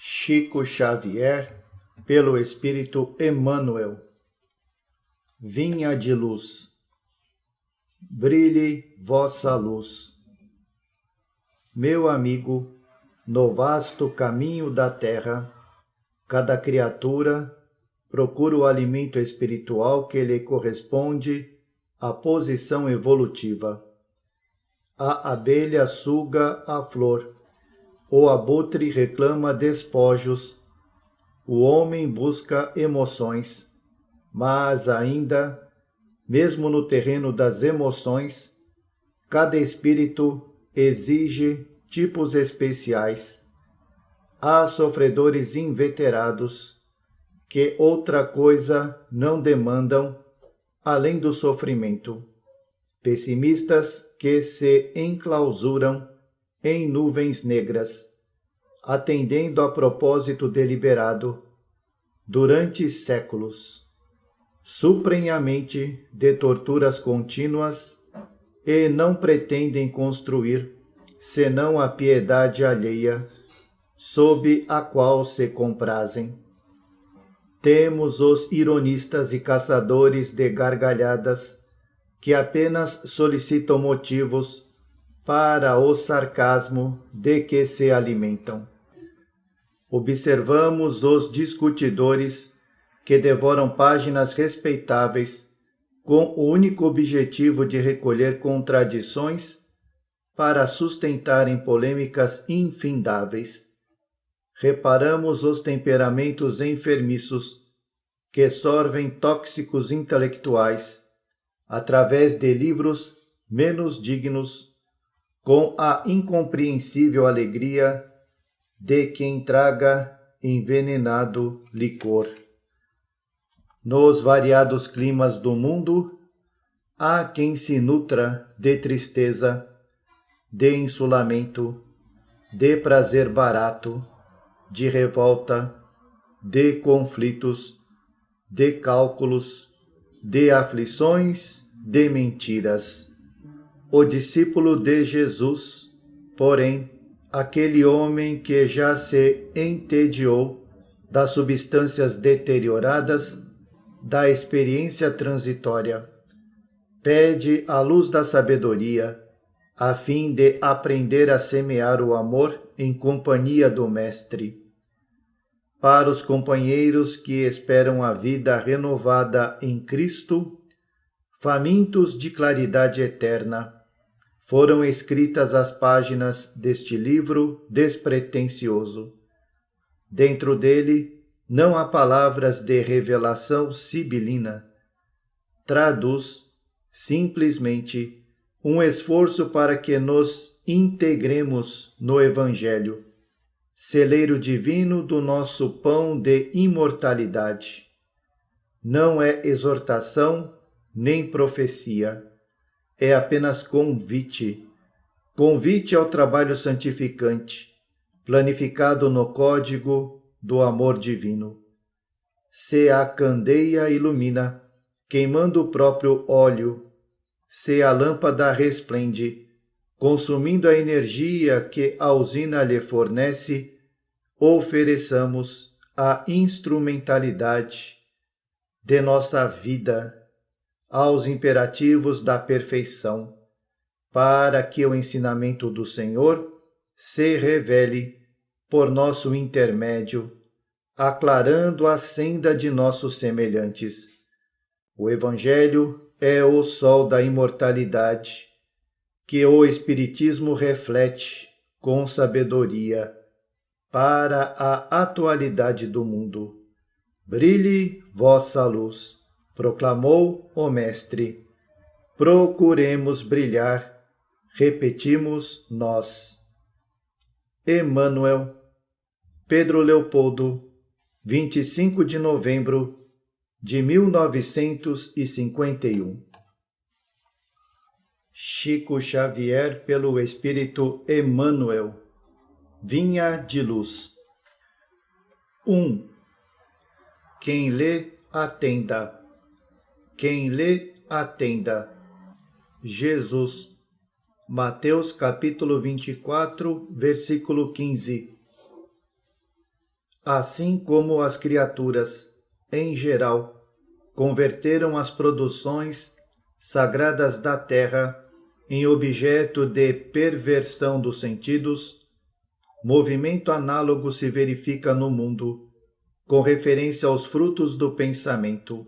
Chico Xavier, pelo Espírito Emmanuel. Vinha de luz, brilhe vossa luz. Meu amigo, no vasto caminho da terra, cada criatura procura o alimento espiritual que lhe corresponde à posição evolutiva. A abelha suga a flor, o abutre reclama despojos, o homem busca emoções, mas ainda, mesmo no terreno das emoções, cada espírito exige tipos especiais. Há sofredores inveterados que outra coisa não demandam além do sofrimento, pessimistas que se enclausuram em nuvens negras, atendendo a propósito deliberado durante séculos, suprem a mente de torturas contínuas e não pretendem construir senão a piedade alheia, sob a qual se comprazem. Temos os ironistas e caçadores de gargalhadas que apenas solicitam motivos para o sarcasmo de que se alimentam. Observamos os discutidores que devoram páginas respeitáveis com o único objetivo de recolher contradições para sustentarem polêmicas infindáveis. Reparamos os temperamentos enfermiços que sorvem tóxicos intelectuais através de livros menos dignos, com a incompreensível alegria de quem traga envenenado licor. Nos variados climas do mundo, há quem se nutra de tristeza, de insulamento, de prazer barato, de revolta, de conflitos, de cálculos, de aflições, de mentiras. O discípulo de Jesus, porém, aquele homem que já se entediou das substâncias deterioradas da experiência transitória, pede a luz da sabedoria, a fim de aprender a semear o amor em companhia do Mestre. Para os companheiros que esperam a vida renovada em Cristo, famintos de claridade eterna, foram escritas as páginas deste livro despretensioso. Dentro dele não há palavras de revelação sibilina. Traduz, simplesmente, um esforço para que nos integremos no Evangelho, celeiro divino do nosso pão de imortalidade. Não é exortação nem profecia, é apenas convite ao trabalho santificante, planificado no código do amor divino. Se a candeia ilumina, queimando o próprio óleo, se a lâmpada resplende, consumindo a energia que a usina lhe fornece, ofereçamos a instrumentalidade de nossa vida aos imperativos da perfeição, para que o ensinamento do Senhor se revele por nosso intermédio, aclarando a senda de nossos semelhantes. O Evangelho é o sol da imortalidade, que o Espiritismo reflete com sabedoria para a atualidade do mundo. Brilhe vossa luz, proclamou o Mestre. Procuremos brilhar, repetimos nós. Emmanuel, Pedro Leopoldo, 25 de novembro de 1951. Chico Xavier, pelo Espírito Emmanuel. Vinha de luz. 1. Quem lê, atenda. Quem lê, atenda. Jesus. Mateus capítulo 24, versículo 15. assim como as criaturas, em geral, converteram as produções sagradas da terra em objeto de perversão dos sentidos, movimento análogo se verifica no mundo, com referência aos frutos do pensamento.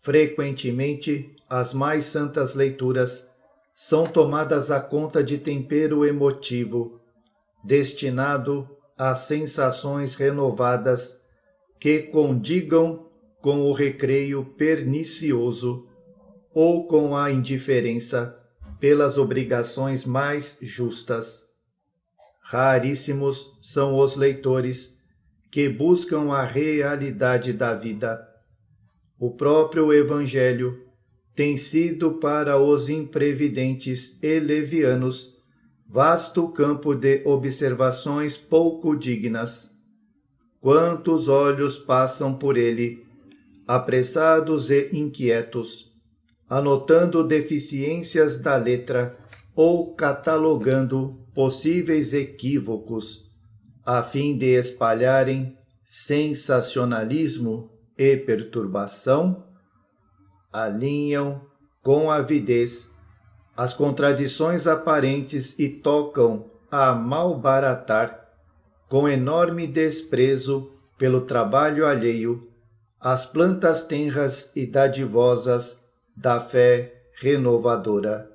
Frequentemente, as mais santas leituras são tomadas à conta de tempero emotivo, destinado a sensações renovadas que condigam com o recreio pernicioso ou com a indiferença pelas obrigações mais justas. Raríssimos são os leitores que buscam a realidade da vida. O próprio Evangelho tem sido para os imprevidentes e levianos vasto campo de observações pouco dignas. Quantos olhos passam por ele, apressados e inquietos, anotando deficiências da letra ou catalogando possíveis equívocos, a fim de espalharem sensacionalismo e perturbação, alinham com avidez as contradições aparentes e tocam a malbaratar, com enorme desprezo pelo trabalho alheio, as plantas tenras e dadivosas da fé renovadora.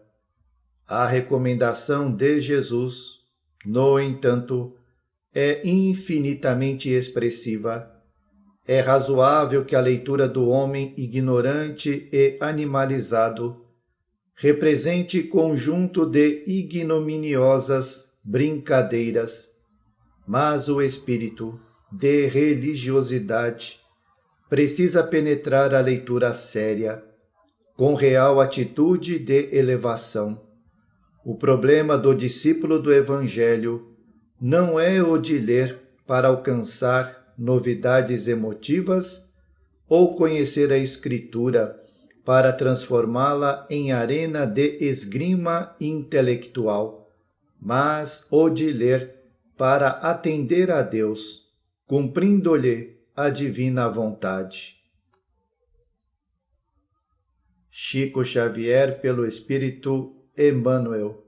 A recomendação de Jesus, no entanto, é infinitamente expressiva. É razoável que a leitura do homem ignorante e animalizado represente conjunto de ignominiosas brincadeiras, mas o espírito de religiosidade precisa penetrar a leitura séria, com real atitude de elevação. O problema do discípulo do Evangelho não é o de ler para alcançar novidades emotivas ou conhecer a Escritura para transformá-la em arena de esgrima intelectual, mas o de ler para atender a Deus, cumprindo-lhe a divina vontade. Chico Xavier, pelo Espírito Emmanuel,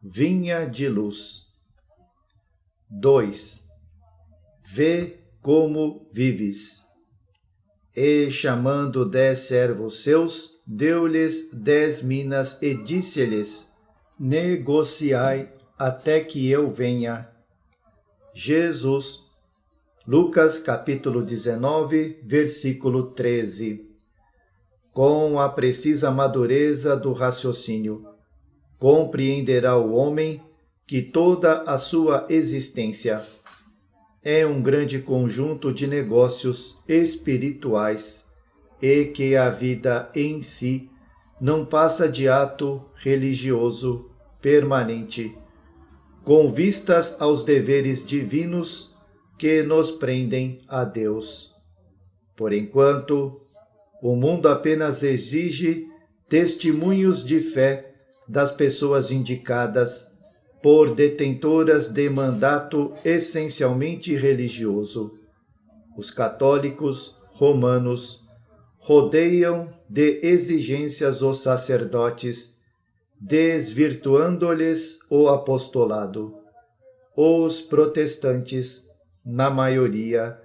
Vinha de Luz. 2. Vê como vives. E, chamando 10 servos seus, deu-lhes 10 minas e disse-lhes: negociai até que eu venha. Jesus. Lucas capítulo 19, versículo 13. Com a precisa madureza do raciocínio, compreenderá o homem que toda a sua existência é um grande conjunto de negócios espirituais e que a vida em si não passa de ato religioso permanente, com vistas aos deveres divinos que nos prendem a Deus. Por enquanto, o mundo apenas exige testemunhos de fé das pessoas indicadas por detentoras de mandato essencialmente religioso. Os católicos romanos rodeiam de exigências os sacerdotes, desvirtuando-lhes o apostolado. Os protestantes, na maioria,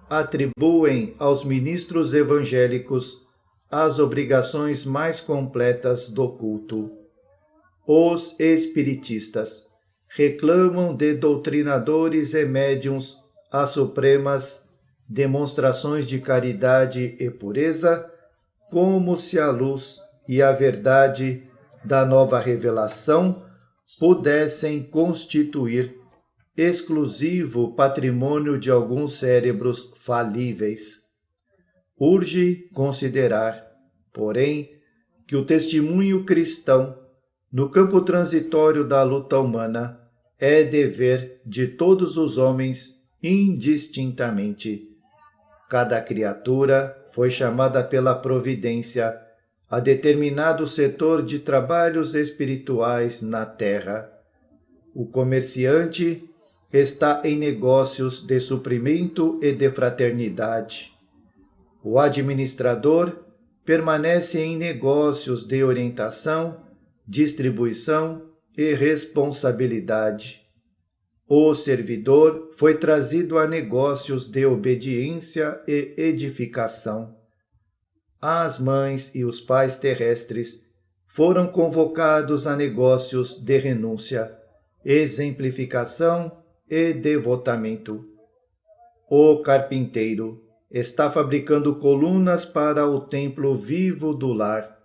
atribuem aos ministros evangélicos as obrigações mais completas do culto. Os espiritistas reclamam de doutrinadores e médiuns as supremas demonstrações de caridade e pureza, como se a luz e a verdade da nova revelação pudessem constituir exclusivo patrimônio de alguns cérebros falíveis. Urge considerar, porém, que o testemunho cristão no campo transitório da luta humana é dever de todos os homens indistintamente. Cada criatura foi chamada pela providência a determinado setor de trabalhos espirituais na terra. O comerciante está em negócios de suprimento e de fraternidade. O administrador permanece em negócios de orientação, distribuição e responsabilidade. O servidor foi trazido a negócios de obediência e edificação. As mães e os pais terrestres foram convocados a negócios de renúncia, exemplificação e devotamento. O carpinteiro está fabricando colunas para o templo vivo do lar.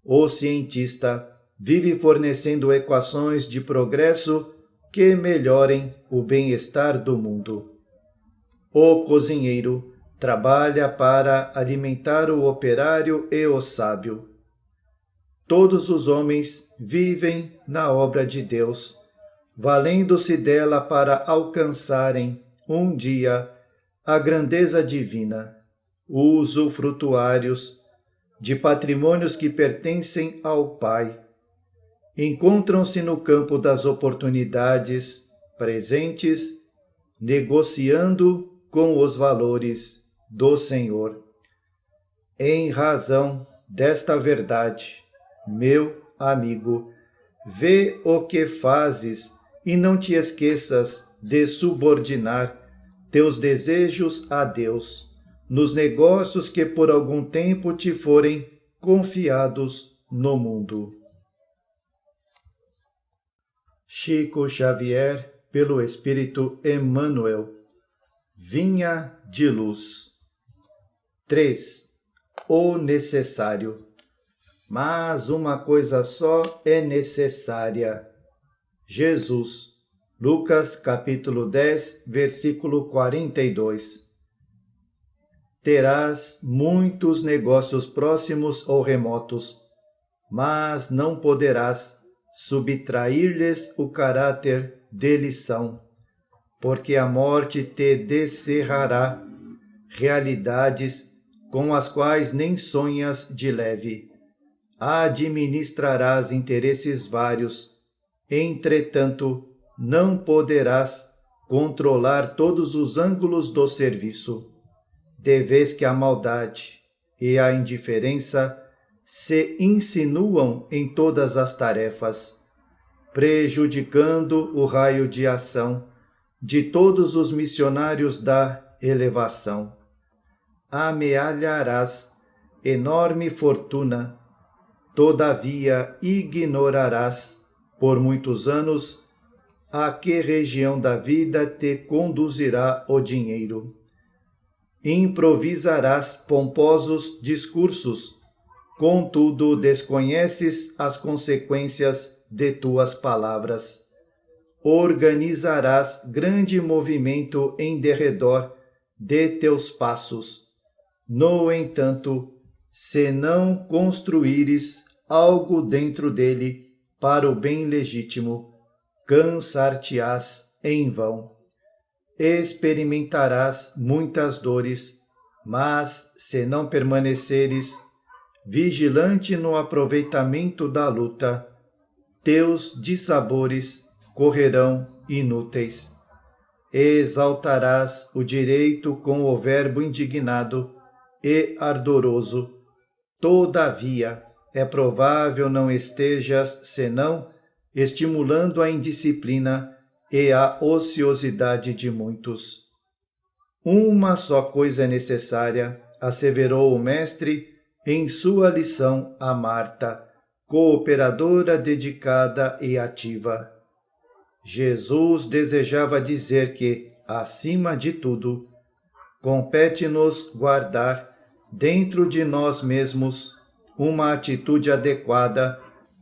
O cientista vive fornecendo equações de progresso que melhorem o bem-estar do mundo. O cozinheiro trabalha para alimentar o operário e o sábio. Todos os homens vivem na obra de Deus, valendo-se dela para alcançarem, um dia, a grandeza divina, usufrutuários de patrimônios que pertencem ao Pai. Encontram-se no campo das oportunidades presentes, negociando com os valores do Senhor. Em razão desta verdade, meu amigo, vê o que fazes e não te esqueças de subordinar teus desejos a Deus nos negócios que por algum tempo te forem confiados no mundo. Chico Xavier, pelo Espírito Emmanuel. Vinha de luz. 3. O necessário. Mas uma coisa só é necessária. Jesus. Lucas capítulo 10, versículo 42. Terás muitos negócios próximos ou remotos, mas não poderás subtrair-lhes o caráter de lição, porque a morte te descerrará realidades com as quais nem sonhas de leve. Administrarás interesses vários, entretanto, não poderás controlar todos os ângulos do serviço, de vez que a maldade e a indiferença se insinuam em todas as tarefas, prejudicando o raio de ação de todos os missionários da elevação. Amealharás enorme fortuna, todavia ignorarás, por muitos anos, a que região da vida te conduzirá o dinheiro. Improvisarás pomposos discursos, contudo desconheces as consequências de tuas palavras. Organizarás grande movimento em derredor de teus passos. No entanto, se não construíres algo dentro dele para o bem legítimo, cansar-te-ás em vão. Experimentarás muitas dores, mas se não permaneceres vigilante no aproveitamento da luta, teus dissabores correrão inúteis. Exaltarás o direito com o verbo indignado e ardoroso. Todavia, é provável não estejas, senão, estimulando a indisciplina e a ociosidade de muitos. Uma só coisa é necessária, asseverou o mestre em sua lição a Marta, cooperadora dedicada e ativa. Jesus desejava dizer que, acima de tudo, compete-nos guardar dentro de nós mesmos uma atitude adequada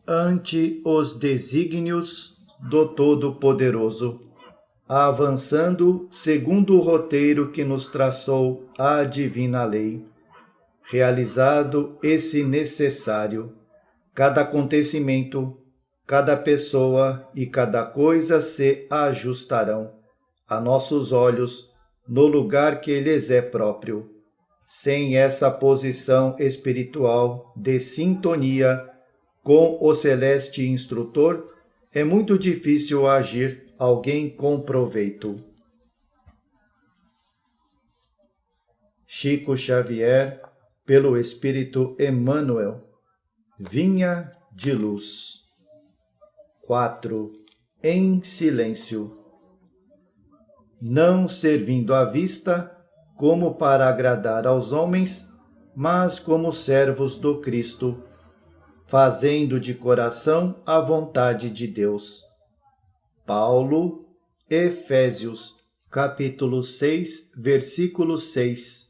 ante os desígnios do Todo-Poderoso, avançando segundo o roteiro que nos traçou a divina lei. Realizado esse necessário, cada acontecimento, cada pessoa e cada coisa se ajustarão a nossos olhos no lugar que lhes é próprio. Sem essa posição espiritual de sintonia com o celeste instrutor, é muito difícil agir alguém com proveito. Chico Xavier, pelo Espírito Emmanuel, Vinha de Luz. 4. Em silêncio. Não servindo à vista, como para agradar aos homens, mas como servos do Cristo, fazendo de coração a vontade de Deus. Paulo, Efésios, capítulo 6, versículo 6.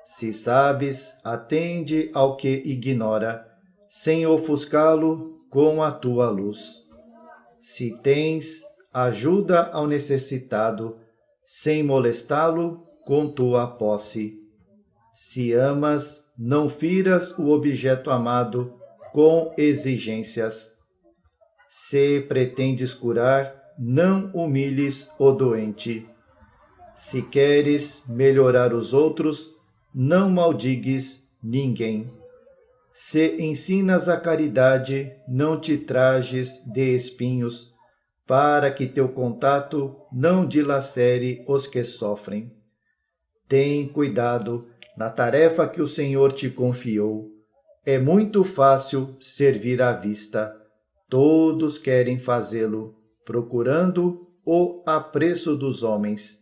Se sabes, atende ao que ignora, sem ofuscá-lo com a tua luz. Se tens, ajuda ao necessitado, sem molestá-lo com tua posse. Se amas, não firas o objeto amado com exigências. Se pretendes curar, não humilhes o doente. Se queres melhorar os outros, não maldigues ninguém. Se ensinas a caridade, não te trajes de espinhos, para que teu contato não dilacere os que sofrem. Tem cuidado na tarefa que o Senhor te confiou. É muito fácil servir à vista. Todos querem fazê-lo, procurando o apreço dos homens.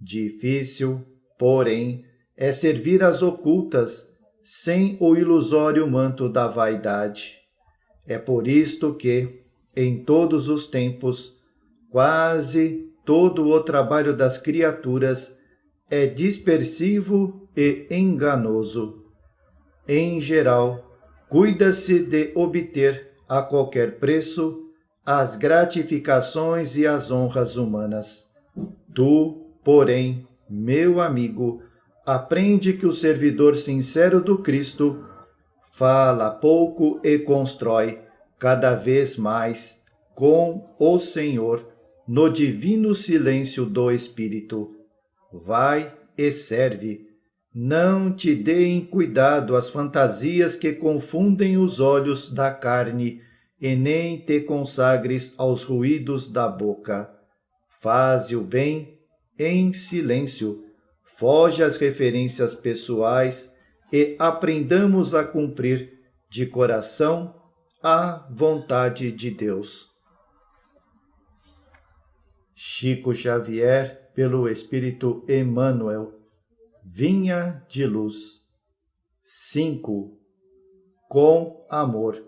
Difícil, porém, é servir às ocultas, sem o ilusório manto da vaidade. É por isto que, em todos os tempos, quase todo o trabalho das criaturas é dispersivo e enganoso. Em geral, cuida-se de obter, a qualquer preço, as gratificações e as honras humanas. Tu, porém, meu amigo, aprende que o servidor sincero do Cristo fala pouco e constrói cada vez mais com o Senhor no divino silêncio do Espírito. Vai e serve. Não te deem cuidado as fantasias que confundem os olhos da carne e nem te consagres aos ruídos da boca. Faze o bem em silêncio. Foge às referências pessoais e aprendamos a cumprir de coração a vontade de Deus. Chico Xavier, pelo Espírito Emmanuel, Vinha de Luz. 5. Com amor.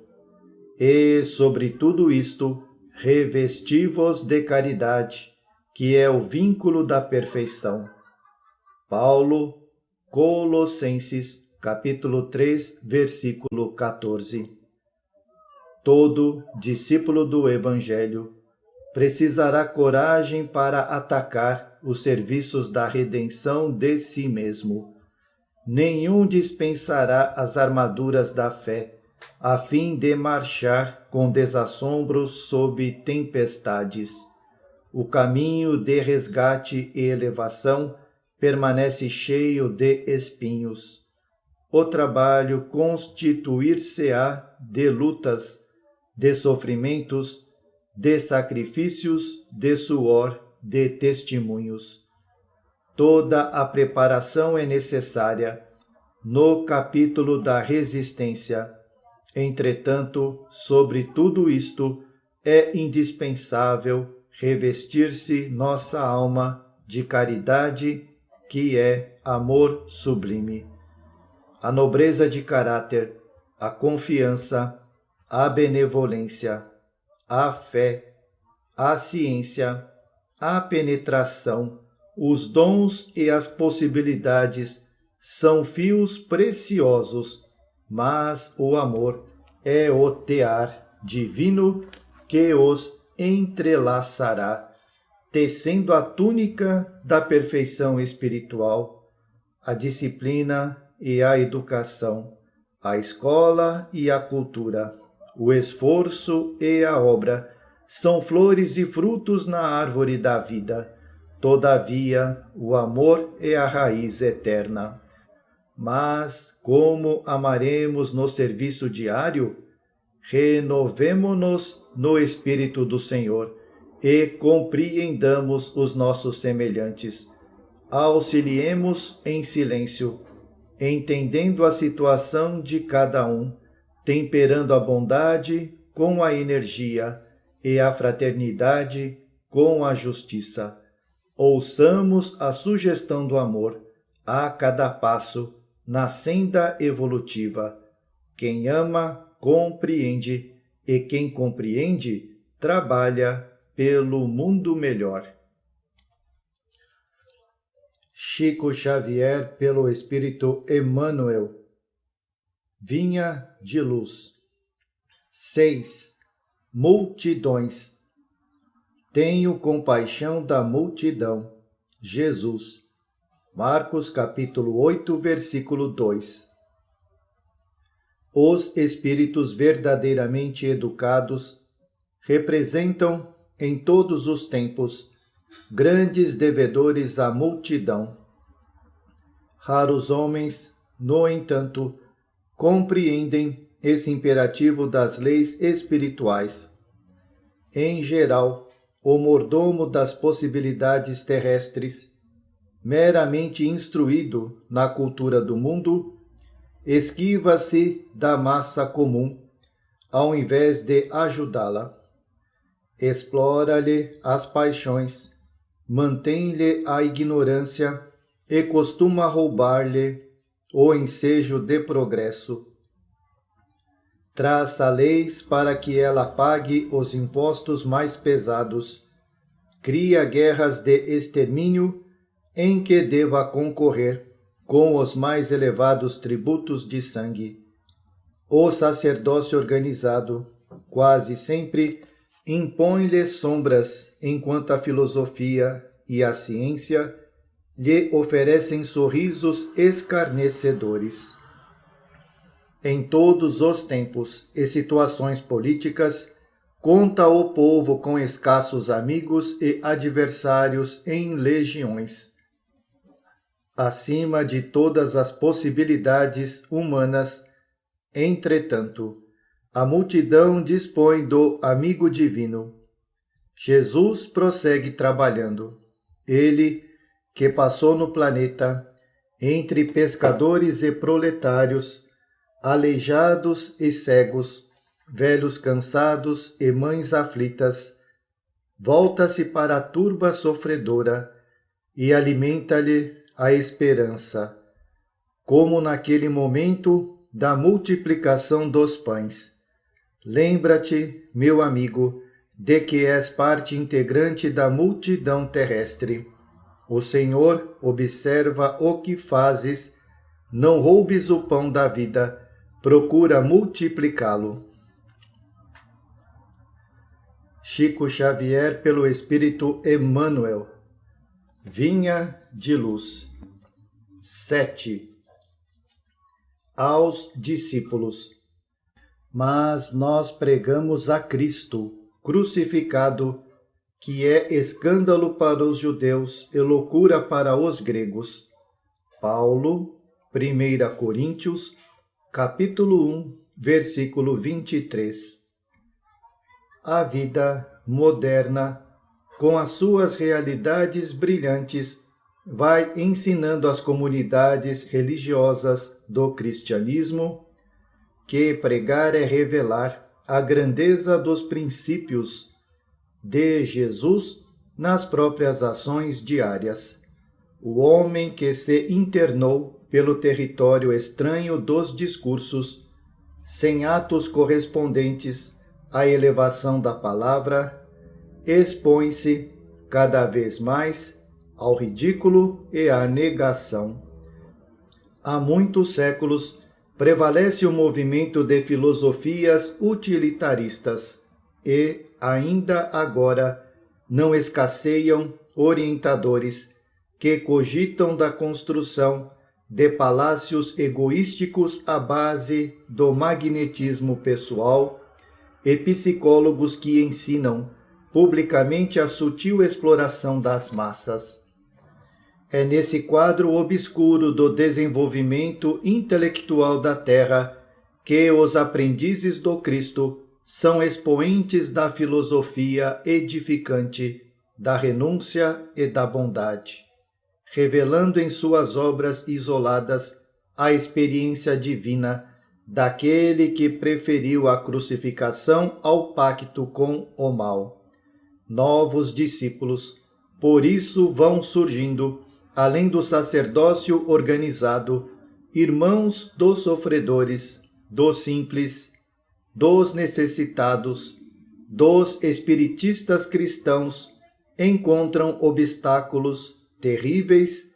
E sobre tudo isto, revesti-vos de caridade, que é o vínculo da perfeição. Paulo, Colossenses, capítulo 3, versículo 14. Todo discípulo do Evangelho precisará coragem para atacar os serviços da redenção de si mesmo. Nenhum dispensará as armaduras da fé, a fim de marchar com desassombros sob tempestades. O caminho de resgate e elevação permanece cheio de espinhos. O trabalho constituir-se-á de lutas, de sofrimentos, de sacrifícios, de suor, de testemunhos. Toda a preparação é necessária no capítulo da resistência. Entretanto, sobre tudo isto, é indispensável revestir-se nossa alma de caridade, que é amor sublime. A nobreza de caráter, a confiança, a benevolência, a fé, a ciência, a penetração, os dons e as possibilidades são fios preciosos, mas o amor é o tear divino que os entrelaçará, tecendo a túnica da perfeição espiritual, a disciplina e a educação, a escola e a cultura, o esforço e a obra, são flores e frutos na árvore da vida. Todavia, o amor é a raiz eterna. Mas, como amaremos no serviço diário? Renovemo-nos no Espírito do Senhor e compreendamos os nossos semelhantes. Auxiliemos em silêncio, entendendo a situação de cada um, temperando a bondade com a energia e a fraternidade com a justiça. Ouçamos a sugestão do amor a cada passo na senda evolutiva. Quem ama, compreende, e quem compreende, trabalha pelo mundo melhor. Chico Xavier, pelo Espírito Emmanuel. Vinha de luz. 6. Multidões. Tenho compaixão da multidão. Jesus. Marcos capítulo 8, versículo 2. Os espíritos verdadeiramente educados representam, em todos os tempos, grandes devedores à multidão. Raros homens, no entanto, compreendem esse imperativo das leis espirituais. Em geral, o mordomo das possibilidades terrestres, meramente instruído na cultura do mundo, esquiva-se da massa comum, ao invés de ajudá-la. Explora-lhe as paixões, mantém-lhe a ignorância e costuma roubar-lhe o ensejo de progresso. Traça leis para que ela pague os impostos mais pesados. Cria guerras de extermínio em que deva concorrer com os mais elevados tributos de sangue. O sacerdócio organizado, quase sempre, impõe-lhe sombras, enquanto a filosofia e a ciência lhe oferecem sorrisos escarnecedores. Em todos os tempos e situações políticas, conta o povo com escassos amigos e adversários em legiões. Acima de todas as possibilidades humanas, entretanto, a multidão dispõe do amigo divino. Jesus prossegue trabalhando. Ele, que passou no planeta, entre pescadores e proletários, aleijados e cegos, velhos cansados e mães aflitas, volta-se para a turba sofredora e alimenta-lhe a esperança, como naquele momento da multiplicação dos pães. Lembra-te, meu amigo, de que és parte integrante da multidão terrestre. O Senhor observa o que fazes, não roubes o pão da vida, procura multiplicá-lo. Chico Xavier, pelo Espírito Emmanuel. Vinha de luz. 7. Aos discípulos. Mas nós pregamos a Cristo, crucificado, que é escândalo para os judeus e loucura para os gregos. Paulo, 1 Coríntios, capítulo 1, versículo 23. A vida moderna, com as suas realidades brilhantes, vai ensinando às comunidades religiosas do cristianismo que pregar é revelar a grandeza dos princípios de Jesus nas próprias ações diárias. O homem que se internou pelo território estranho dos discursos, sem atos correspondentes à elevação da palavra, expõe-se cada vez mais ao ridículo e à negação. Há muitos séculos prevalece o movimento de filosofias utilitaristas e, ainda agora, não escasseiam orientadores que cogitam da construção de palácios egoísticos à base do magnetismo pessoal e psicólogos que ensinam publicamente a sutil exploração das massas. É nesse quadro obscuro do desenvolvimento intelectual da Terra que os aprendizes do Cristo são expoentes da filosofia edificante, da renúncia e da bondade, revelando em suas obras isoladas a experiência divina daquele que preferiu a crucificação ao pacto com o mal. Novos discípulos, por isso, vão surgindo, além do sacerdócio organizado, irmãos dos sofredores, dos simples, dos necessitados, dos espiritistas cristãos, encontram obstáculos terríveis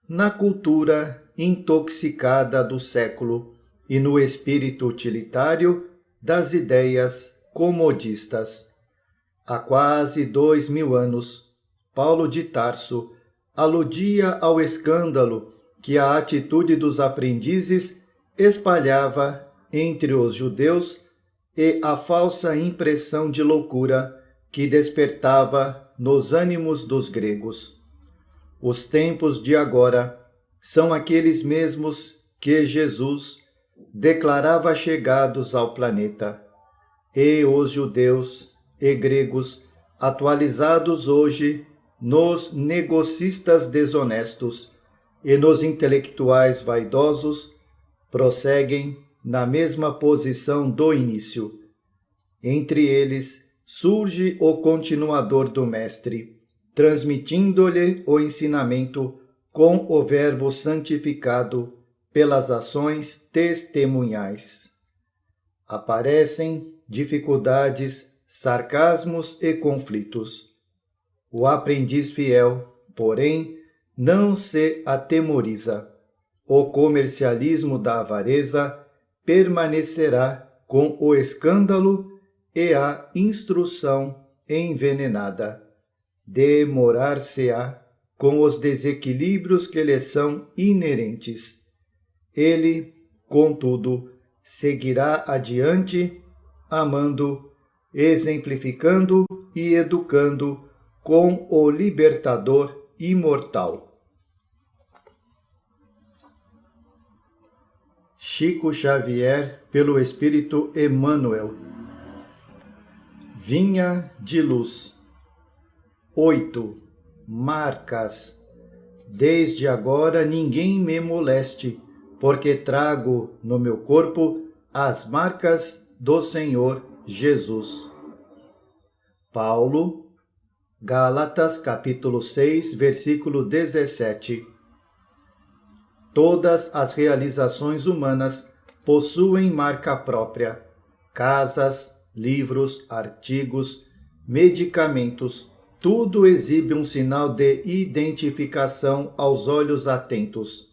na cultura intoxicada do século e no espírito utilitário das ideias comodistas. Há quase 2000 anos, Paulo de Tarso aludia ao escândalo que a atitude dos aprendizes espalhava entre os judeus e a falsa impressão de loucura que despertava nos ânimos dos gregos. Os tempos de agora são aqueles mesmos que Jesus declarava chegados ao planeta, e os judeus e gregos, atualizados hoje nos negocistas desonestos e nos intelectuais vaidosos, prosseguem na mesma posição do início. Entre eles surge o continuador do Mestre, transmitindo-lhe o ensinamento com o Verbo santificado pelas ações testemunhais. Aparecem dificuldades, sarcasmos e conflitos. O aprendiz fiel, porém, não se atemoriza. O comercialismo da avareza permanecerá com o escândalo e a instrução envenenada. Demorar-se-á com os desequilíbrios que lhe são inerentes. Ele, contudo, seguirá adiante, amando, exemplificando e educando com o libertador imortal. Chico Xavier, pelo Espírito Emmanuel. Vinha de luz. 8. Marcas. Desde agora ninguém me moleste, porque trago no meu corpo as marcas do Senhor Jesus. Paulo, Gálatas, capítulo 6, versículo 17. Todas as realizações humanas possuem marca própria. Casas, livros, artigos, medicamentos, tudo exibe um sinal de identificação aos olhos atentos.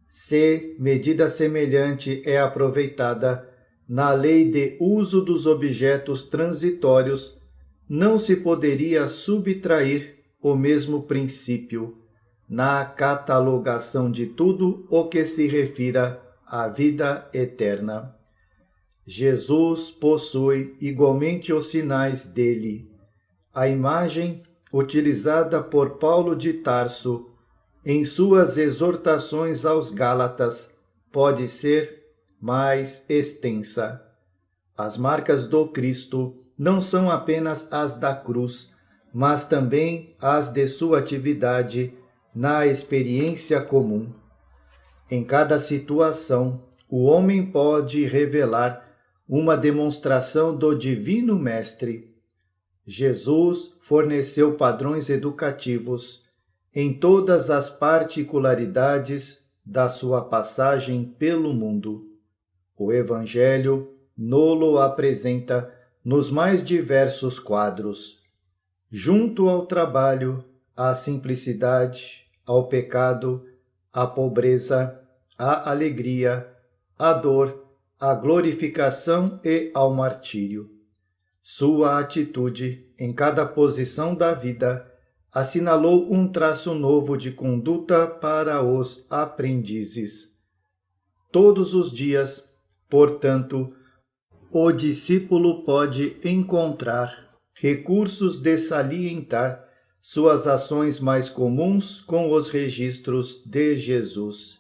Se medida semelhante é aproveitada na lei de uso dos objetos transitórios, não se poderia subtrair o mesmo princípio na catalogação de tudo o que se refira à vida eterna. Jesus possui igualmente os sinais dele. A imagem utilizada por Paulo de Tarso em suas exortações aos Gálatas pode ser mais extensa. As marcas do Cristo não são apenas as da cruz, mas também as de sua atividade na experiência comum. Em cada situação, o homem pode revelar uma demonstração do Divino Mestre. Jesus forneceu padrões educativos em todas as particularidades da sua passagem pelo mundo. O Evangelho nolo apresenta nos mais diversos quadros. Junto ao trabalho, à simplicidade, ao pecado, à pobreza, à alegria, à dor, à glorificação e ao martírio. Sua atitude, em cada posição da vida, assinalou um traço novo de conduta para os aprendizes. Todos os dias, portanto, o discípulo pode encontrar recursos de salientar suas ações mais comuns com os registros de Jesus.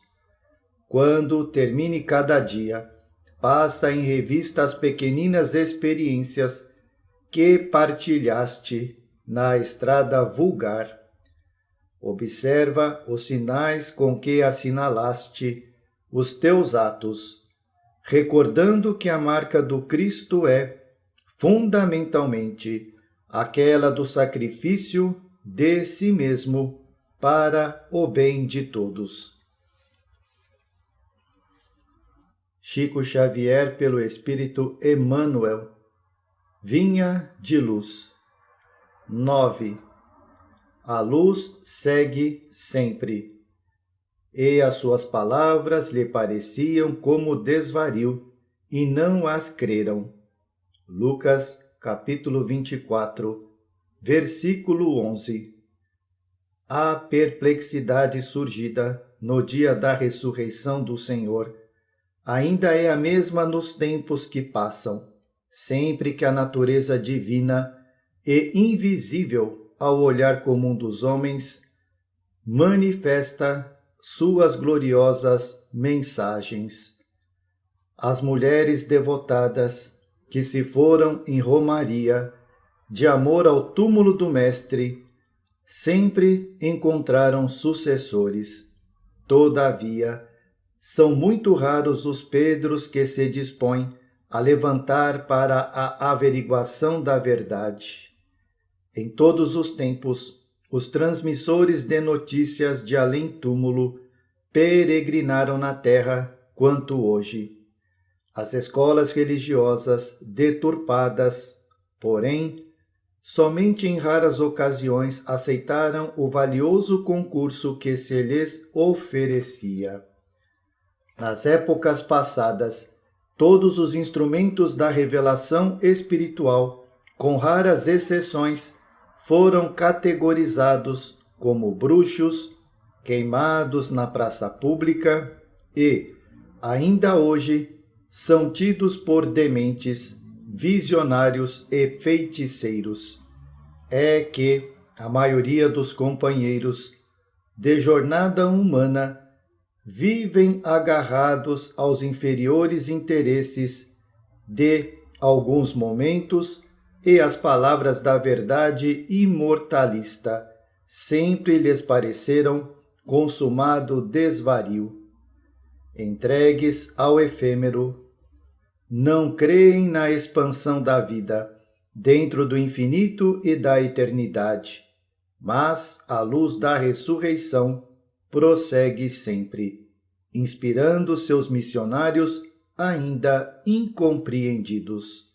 Quando termine cada dia, passa em revista as pequeninas experiências que partilhaste na estrada vulgar. Observa os sinais com que assinalaste os teus atos, recordando que a marca do Cristo é, fundamentalmente, aquela do sacrifício de si mesmo para o bem de todos. Chico Xavier, pelo Espírito Emmanuel. Vinha de luz. 9. A luz segue sempre. E as suas palavras lhe pareciam como desvario, e não as creram. Lucas, capítulo 24, versículo 11. A perplexidade surgida no dia da ressurreição do Senhor ainda é a mesma nos tempos que passam, sempre que a natureza divina e invisível ao olhar comum dos homens manifesta suas gloriosas mensagens. As mulheres devotadas que se foram em romaria de amor ao túmulo do Mestre sempre encontraram sucessores. Todavia, são muito raros os Pedros que se dispõem a levantar para a averiguação da verdade. Em todos os tempos, os transmissores de notícias de além-túmulo peregrinaram na terra quanto hoje. As escolas religiosas deturpadas, porém, somente em raras ocasiões aceitaram o valioso concurso que se lhes oferecia. Nas épocas passadas, todos os instrumentos da revelação espiritual, com raras exceções, foram categorizados como bruxos, queimados na praça pública e, ainda hoje, são tidos por dementes, visionários e feiticeiros. É que a maioria dos companheiros de jornada humana vivem agarrados aos inferiores interesses de alguns momentos e as palavras da verdade imortalista sempre lhes pareceram consumado desvario. Entregues ao efêmero, não creem na expansão da vida dentro do infinito e da eternidade, mas a luz da ressurreição prossegue sempre, inspirando seus missionários ainda incompreendidos.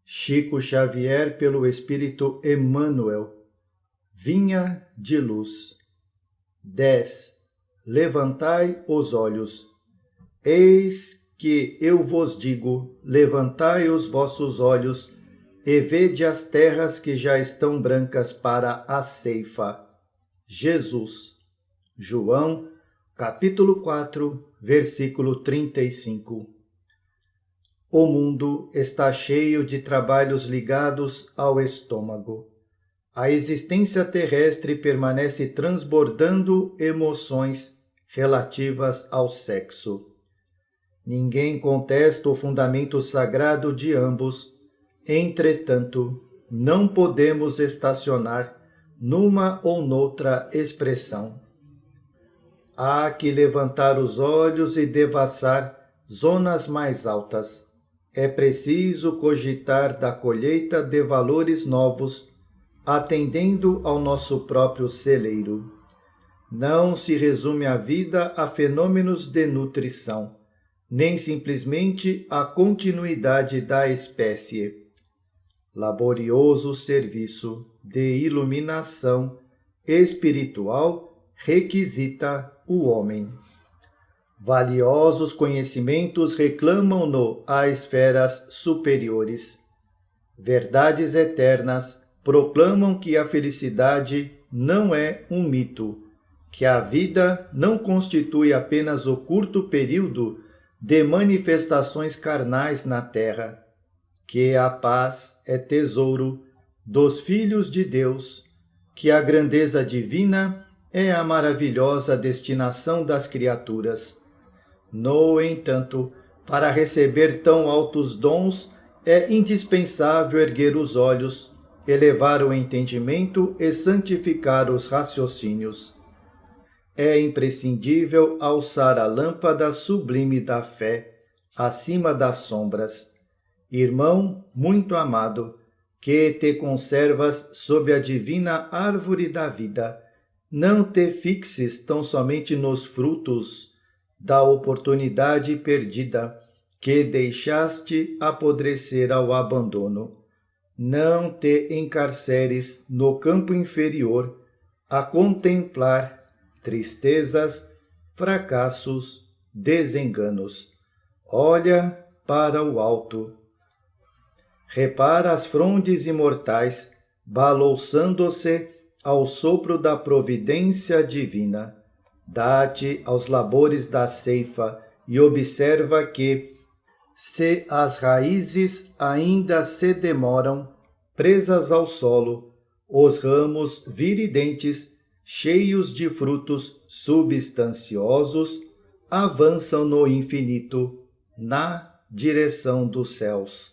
Chico Xavier, pelo Espírito Emmanuel. Vinha de luz. 10. Levantai os olhos. Eis que eu vos digo, levantai os vossos olhos e vede as terras que já estão brancas para a ceifa. Jesus. João, capítulo 4, versículo 35. O mundo está cheio de trabalhos ligados ao estômago. A existência terrestre permanece transbordando emoções relativas ao sexo. Ninguém contesta o fundamento sagrado de ambos. Entretanto, não podemos estacionar numa ou noutra expressão. Há que levantar os olhos e devassar zonas mais altas. É preciso cogitar da colheita de valores novos, atendendo ao nosso próprio celeiro. Não se resume a vida a fenômenos de nutrição, nem simplesmente a continuidade da espécie. Laborioso serviço de iluminação espiritual requisita o homem. Valiosos conhecimentos reclamam-no a esferas superiores. Verdades eternas proclamam que a felicidade não é um mito, que a vida não constitui apenas o curto período de manifestações carnais na terra, que a paz é tesouro dos filhos de Deus, que a grandeza divina é a maravilhosa destinação das criaturas. No entanto, para receber tão altos dons, é indispensável erguer os olhos, elevar o entendimento e santificar os raciocínios. É imprescindível alçar a lâmpada sublime da fé acima das sombras. Irmão muito amado, que te conservas sob a divina árvore da vida, não te fixes tão somente nos frutos da oportunidade perdida que deixaste apodrecer ao abandono. Não te encarceres no campo inferior a contemplar tristezas, fracassos, desenganos. Olha para o alto. Repara as frondes imortais, balouçando-se ao sopro da providência divina. Dá-te aos labores da ceifa e observa que, se as raízes ainda se demoram, presas ao solo, os ramos viridentes, cheios de frutos substanciosos, avançam no infinito, na direção dos céus.